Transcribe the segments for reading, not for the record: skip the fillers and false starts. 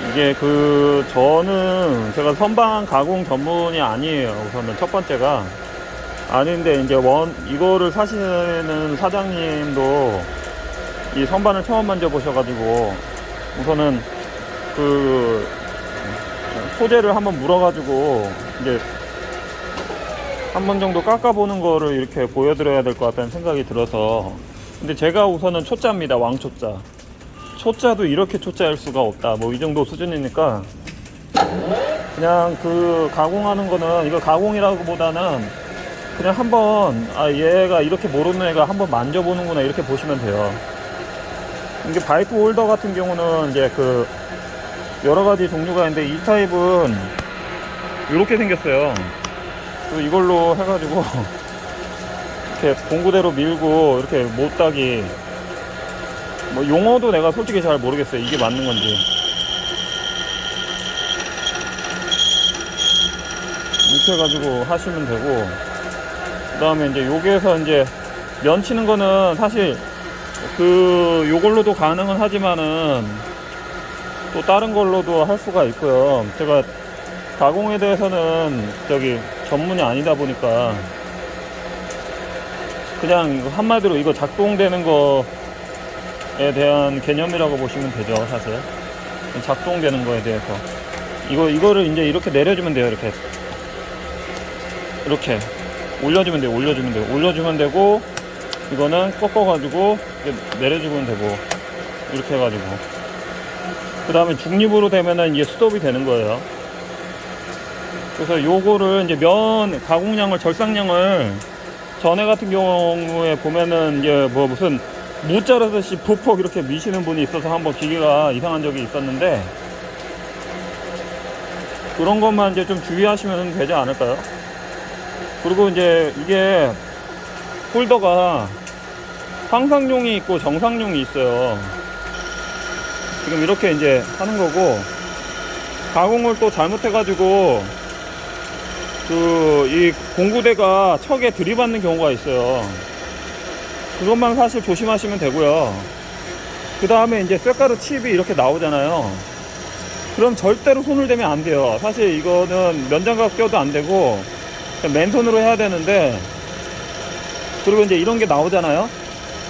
이게 저는 제가 선반 가공 전문이 아니에요. 우선은 첫 번째가 아닌데, 이제 이거를 사시는 사장님도 이 선반을 처음 만져보셔가지고 우선은 소재를 한번 물어가지고 이제 한 번 정도 깎아보는 거를 이렇게 보여드려야 될 것 같다는 생각이 들어서. 근데 제가 우선은 초짜입니다. 왕초짜. 초짜도 이렇게 초짜일 수가 없다, 뭐 이 정도 수준이니까 그냥 가공하는 거는, 이거 가공이라고 보다는 그냥 한번 얘가 이렇게 모르는 애가 한번 만져보는구나, 이렇게 보시면 돼요. 이게 파이프 홀더 같은 경우는 이제 여러 가지 종류가 있는데, 이 타입은 이렇게 생겼어요. 그래서 이걸로 해가지고 이렇게 공구대로 밀고 이렇게 못따기, 뭐 용어도 내가 솔직히 잘 모르겠어요, 이게 맞는 건지. 이렇게 해가지고 하시면 되고, 그 다음에 이제 여기에서 이제 면 치는 거는 사실 요걸로도 가능은 하지만은 또 다른 걸로도 할 수가 있고요. 제가 가공에 대해서는 전문이 아니다 보니까 그냥 한마디로 이거 작동되는 거에 대한 개념이라고 보시면 되죠. 사실 작동되는 거에 대해서 이거를 이제 이렇게 내려주면 돼요. 이렇게 올려주면 돼요. 올려주면 되고, 이거는 꺾어가지고 내려주면 되고, 이렇게 해가지고, 그 다음에 중립으로 되면은 이게 스톱이 되는 거예요. 그래서 요거를 이제 면 가공량을, 절삭량을, 전에 같은 경우에 보면은 이제 뭐 무슨 무 자르듯이 부폭 이렇게 미시는 분이 있어서 한번 기계가 이상한 적이 있었는데, 그런 것만 이제 좀 주의하시면 되지 않을까요? 그리고 이제 이게 홀더가 상상용이 있고 정상용이 있어요. 지금 이렇게 이제 하는 거고, 가공을 또 잘못해가지고 이 공구대가 척에 들이받는 경우가 있어요. 그것만 사실 조심하시면 되고요. 그 다음에 이제 쇳가루 칩이 이렇게 나오잖아요. 그럼 절대로 손을 대면 안 돼요. 사실 이거는 면장갑 껴도 안 되고 맨손으로 해야 되는데, 그리고 이제 이런 게 나오잖아요.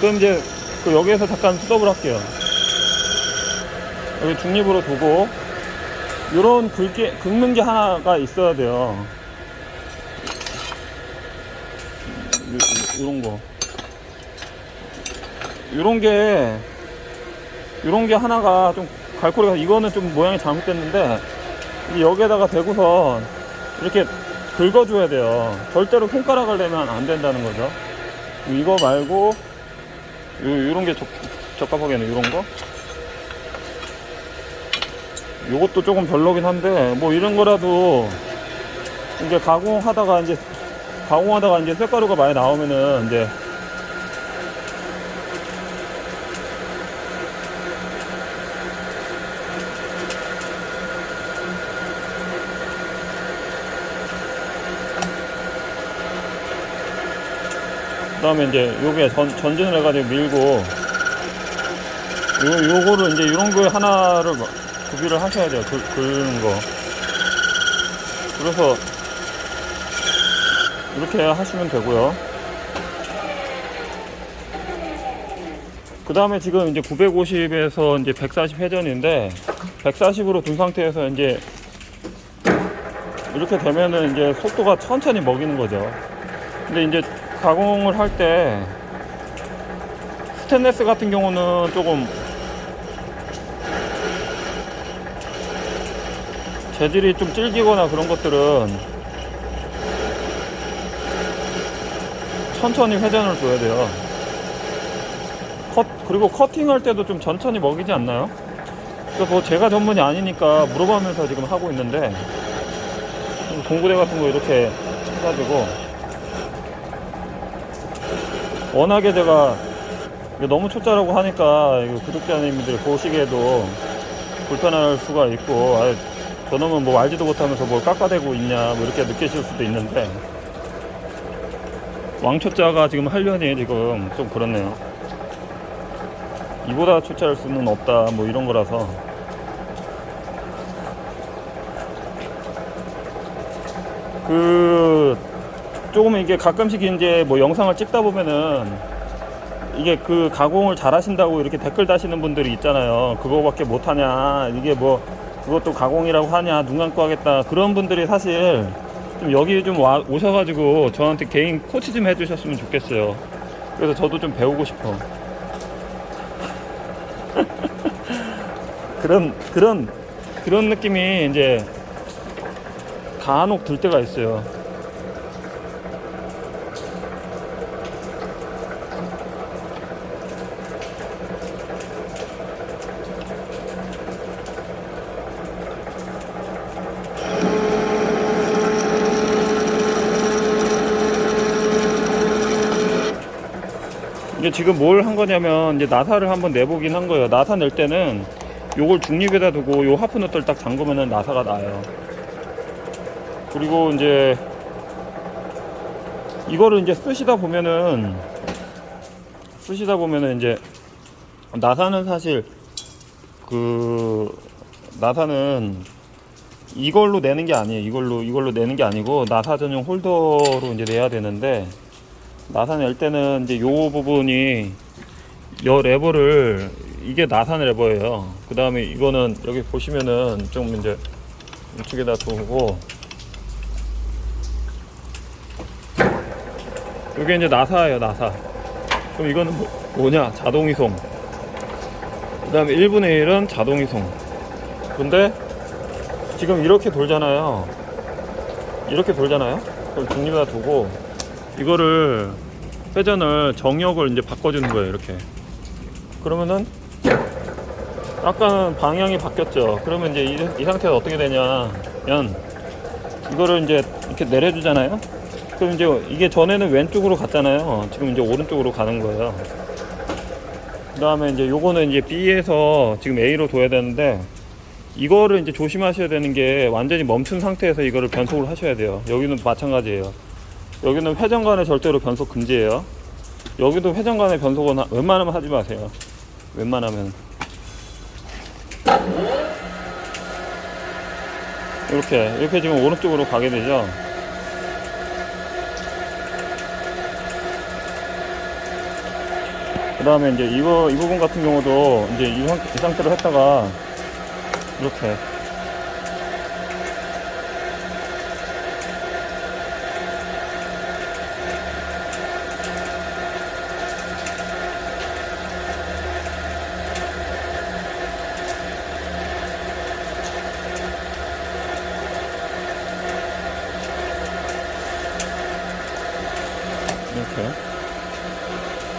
그럼 이제 여기에서 잠깐 스톱을 할게요. 여기 중립으로 두고, 요런 긁는 게 하나가 있어야 돼요. 요런 거. 요런 게 하나가 좀 갈고리가, 이거는 좀 모양이 잘못됐는데, 여기에다가 대고서 이렇게 긁어줘야 돼요. 절대로 손가락을 내면 안 된다는 거죠. 이거 말고 요런 게 적합하겠네. 요런 거. 요것도 조금 별로긴 한데, 뭐 이런 거라도 이제 가공하다가 이제 쇳가루가 많이 나오면은 이제 그 다음에 이제 요게 전진을 해가지고 밀고, 요거를 이제 이런 거에 하나를 구비를 하셔야 돼요. 긁는 거. 그래서 이렇게 하시면 되고요. 그 다음에 지금 이제 950에서 이제 140 회전인데, 140으로 둔 상태에서 이제 이렇게 되면은 이제 속도가 천천히 먹이는 거죠. 근데 이제 가공을 할 때 스테인리스 같은 경우는 조금 재질이 좀 질기거나 그런 것들은 천천히 회전을 줘야 돼요. 그리고 커팅할 때도 좀 천천히 먹이지 않나요? 그래서 뭐 제가 전문이 아니니까 물어보면서 지금 하고 있는데, 공구대 같은 거 이렇게 해가지고, 워낙에 제가 너무 초짜라고 하니까 구독자님들 보시기에도 불편할 수가 있고, 저놈은 뭐 알지도 못하면서 뭘 깎아대고 있냐, 뭐 이렇게 느끼실 수도 있는데, 왕초짜가 지금 하려니 지금 좀 그렇네요. 이보다 초짜일 수는 없다, 뭐 이런 거라서. 그 조금 이게 가끔씩 이제 뭐 영상을 찍다 보면은 이게 그 가공을 잘 하신다고 이렇게 댓글 다시는 분들이 있잖아요. 그거밖에 못하냐, 이게 뭐 그것도 가공이라고 하냐, 눈 감고 하겠다, 그런 분들이 사실 좀 여기 좀 오셔가지고 저한테 개인 코치 좀 해주셨으면 좋겠어요. 그래서 저도 좀 배우고 싶어. 그런 느낌이 이제 간혹 들 때가 있어요. 이게 지금 뭘 한 거냐면 이제 나사를 한번 내보긴 한 거예요. 나사 낼 때는 요걸 중립에다 두고 요 하프 너트를 딱 잠그면은 나사가 나요. 그리고 이제 이거를 이제 쓰시다 보면은 이제 나사는 사실 그 나사는 이걸로 내는 게 아니에요. 이걸로 내는 게 아니고 나사 전용 홀더로 이제 내야 되는데, 나사 낼 때는 이제 요 부분이 요 레버를, 이게 나사 레버예요. 그 다음에 이거는 여기 보시면은 좀 이제 이쪽에다 두고, 이게 이제 나사예요, 나사. 그럼 이거는 뭐냐? 자동 이송. 그 다음에 1분의 1은 자동 이송. 근데 지금 이렇게 돌잖아요. 그걸 중립에다 두고 이거를 회전을 정역을 이제 바꿔주는 거예요. 이렇게. 그러면은 아까는 방향이 바뀌었죠. 그러면 이제 이 상태에서 어떻게 되냐면, 이거를 이제 이렇게 내려주잖아요. 그럼 이제 이게 전에는 왼쪽으로 갔잖아요. 지금 이제 오른쪽으로 가는 거예요. 그 다음에 이제 요거는 이제 B에서 지금 A로 둬야 되는데, 이거를 이제 조심하셔야 되는 게, 완전히 멈춘 상태에서 이거를 변속을 하셔야 돼요. 여기는 마찬가지예요. 여기는 회전간에 절대로 변속 금지예요. 여기도 회전간에 변속은 웬만하면 하지 마세요. 웬만하면 이렇게 지금 오른쪽으로 가게 되죠. 그 다음에 이제 이 부분 같은 경우도 이제 이 상태로 했다가 이렇게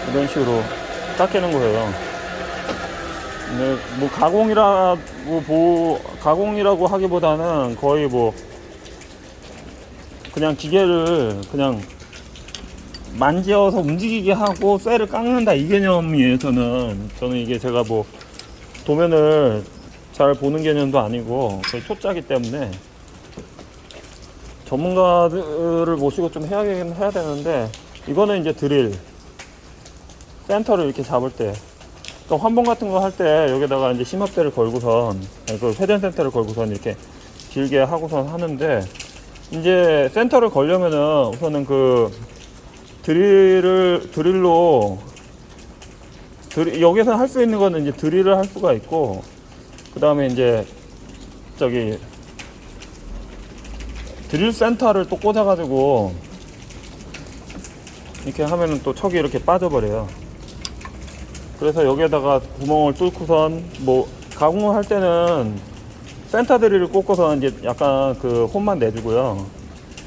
이런 식으로 깎이는 거예요. 근데 뭐 가공이라고 하기보다는 거의 뭐 그냥 기계를 그냥 만져서 움직이게 하고 쇠를 깎는다, 이 개념이에요. 저는 이게 제가 뭐 도면을 잘 보는 개념도 아니고 거의 초짜기 때문에 전문가들을 모시고 좀 해야 되는데, 이거는 이제 드릴 센터를 이렇게 잡을 때, 또 환봉 같은 거 할 때 여기다가 이제 심압대를 걸고선, 그 회전 센터를 걸고선 이렇게 길게 하고선 하는데, 이제 센터를 걸려면은 우선은 그 드릴로 여기서 할 수 있는 거는 이제 드릴을 할 수가 있고, 그 다음에 이제 저기 드릴 센터를 또 꽂아가지고 이렇게 하면은 또 척이 이렇게 빠져버려요. 그래서 여기에다가 구멍을 뚫고선, 뭐 가공을 할 때는 센터 드릴을 꽂고선 이제 약간 그 홈만 내주고요.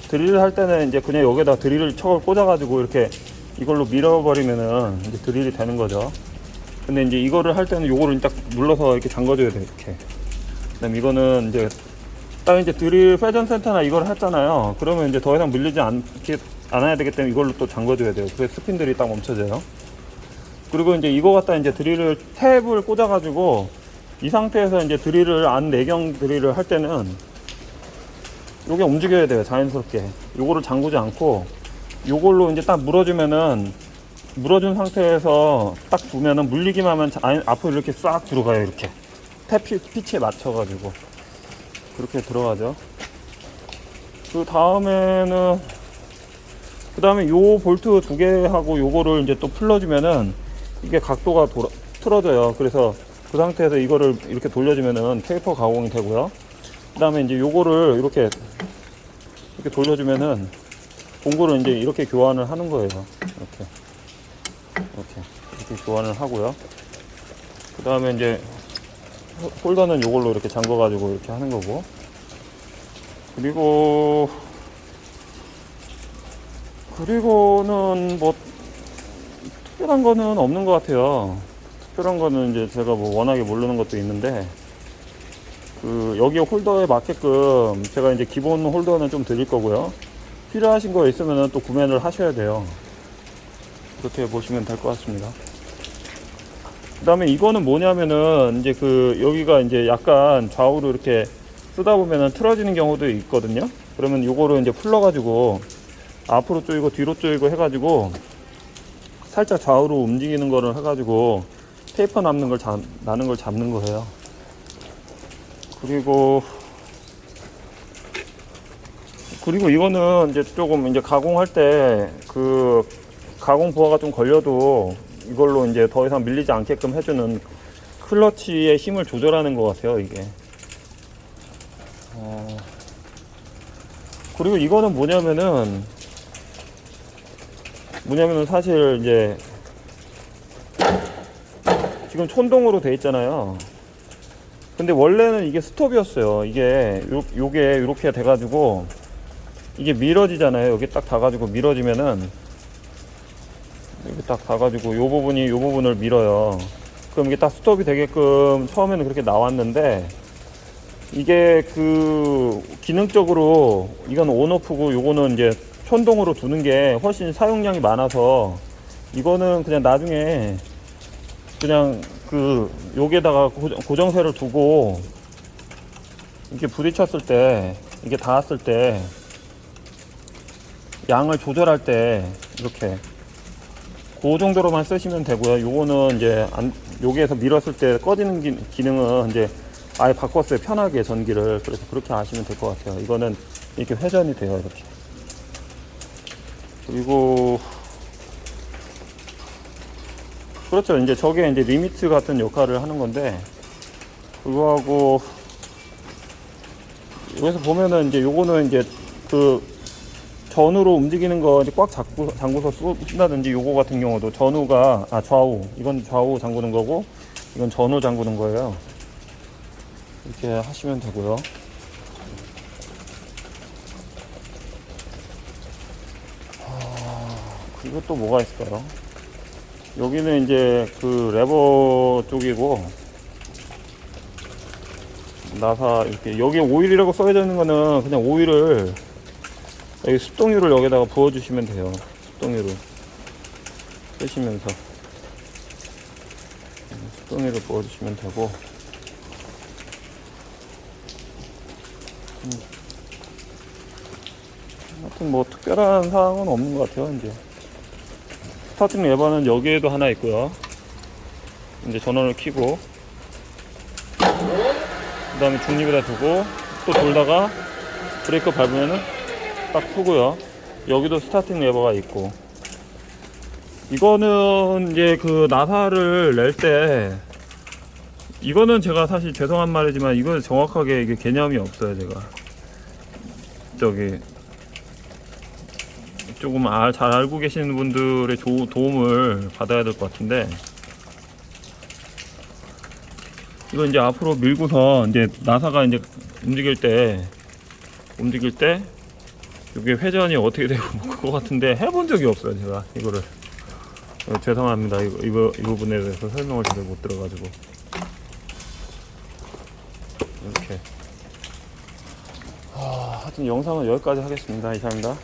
드릴을 할 때는 이제 그냥 여기에다 드릴을 척을 꽂아가지고 이렇게 이걸로 밀어버리면은 이제 드릴이 되는 거죠. 근데 이제 이거를 할 때는 요거를 딱 눌러서 이렇게 잠궈줘야 돼요. 이렇게. 그다음 이거는 이제 딱 이제 드릴 회전 센터나 이걸 했잖아요. 그러면 이제 더 이상 밀리지 않아야 되기 때문에 이걸로 또 잠궈줘야 돼요. 그래서 스핀들이 딱 멈춰져요. 그리고 이제 이거 갖다 이제 드릴을 탭을 꽂아가지고 이 상태에서 이제 드릴을 안 내경 드릴을 할 때는 요게 움직여야 돼요. 자연스럽게. 요거를 잠그지 않고 요걸로 이제 딱 물어주면은, 물어준 상태에서 딱 두면은 물리기만 하면 앞으로 이렇게 싹 들어가요. 이렇게 탭 피치에 맞춰가지고 그렇게 들어가죠. 그 다음에 요 볼트 두 개하고 요거를 이제 또 풀러주면은 이게 각도가 틀어져요. 그래서 그 상태에서 이거를 이렇게 돌려주면은 테이퍼 가공이 되고요. 그 다음에 이제 요거를 이렇게 돌려주면은 공구를 이제 이렇게 교환을 하는 거예요. 이렇게 교환을 하고요. 그 다음에 이제 홀더는 요걸로 이렇게 잠궈 가지고 이렇게 하는 거고, 그리고는 뭐 특별한 거는 없는 것 같아요. 특별한 거는 이제 제가 뭐 워낙에 모르는 것도 있는데, 여기 홀더에 맞게끔 제가 이제 기본 홀더는 좀 드릴 거고요. 필요하신 거 있으면 또 구매를 하셔야 돼요. 그렇게 보시면 될 것 같습니다. 그 다음에 이거는 뭐냐면은 이제 여기가 이제 약간 좌우로 이렇게 쓰다 보면은 틀어지는 경우도 있거든요. 그러면 요거를 이제 풀러가지고 앞으로 쪼이고 뒤로 쪼이고 해가지고 살짝 좌우로 움직이는 거를 해가지고 테이퍼 나는 걸 잡는 거예요. 그리고 이거는 이제 조금 이제 가공할 때 가공 부하가 좀 걸려도 이걸로 이제 더 이상 밀리지 않게끔 해주는 클러치의 힘을 조절하는 것 같아요, 이게. 그리고 이거는 뭐냐면은 사실 이제 지금 촌동으로 돼 있잖아요. 근데 원래는 이게 스톱이었어요. 요게 이렇게 돼가지고 이게 밀어지잖아요. 여기 딱 닿아가지고 밀어지면은 여기 딱 닿아가지고 요 부분을 밀어요. 그럼 이게 딱 스톱이 되게끔 처음에는 그렇게 나왔는데, 이게 기능적으로 이건 온오프고 요거는 이제 촌동으로 두는 게 훨씬 사용량이 많아서 이거는 그냥 나중에 그냥 여기에다가 고정쇠를 두고 이렇게 부딪혔을 때, 이게 닿았을 때 양을 조절할 때 이렇게 그 정도로만 쓰시면 되고요. 요거는 이제 여기에서 밀었을 때 꺼지는 기능은 이제 아예 바꿨어요. 편하게 전기를. 그래서 그렇게 하시면 될 것 같아요. 이거는 이렇게 회전이 돼요. 이렇게. 그리고 그렇죠. 이제 저게 이제 리미트 같은 역할을 하는 건데, 그거하고 여기서 보면은 이제 요거는 이제 전후로 움직이는 거 이제 꽉 잠궈서 쓴다든지, 요거 같은 경우도 좌우, 이건 좌우 잠그는 거고 이건 전후 잠그는 거예요. 이렇게 하시면 되고요. 그리고 또 뭐가 있을까요? 여기는 이제 레버 쪽이고, 나사 이렇게 여기 오일이라고 써져 있는 거는 그냥 오일을 여기 습동유를 여기다가 부어주시면 돼요. 습동유를 쓰시면서 습동유를 부어주시면 되고, 하여튼 뭐 특별한 사항은 없는 것 같아요. 이제 스타팅 레버는 여기에도 하나 있고요. 이제 전원을 켜고 그 다음에 중립에다 두고 또 돌다가 브레이크 밟으면은 딱 쏘고요. 여기도 스타팅 레버가 있고, 이거는 이제 나사를 낼 때, 이거는 제가 사실 죄송한 말이지만 이거는 정확하게 이게 개념이 없어요. 제가 조금 잘 알고 계시는 분들의 도움을 받아야 될 것 같은데, 이거 이제 앞으로 밀고서 이제 나사가 이제 움직일 때 이게 회전이 어떻게 되고 뭐 그거 같은데 해본 적이 없어요. 제가 이거를 죄송합니다. 이 부분에 대해서 설명을 제대로 못 들어가지고. 이렇게 하여튼 영상은 여기까지 하겠습니다. 이상입니다.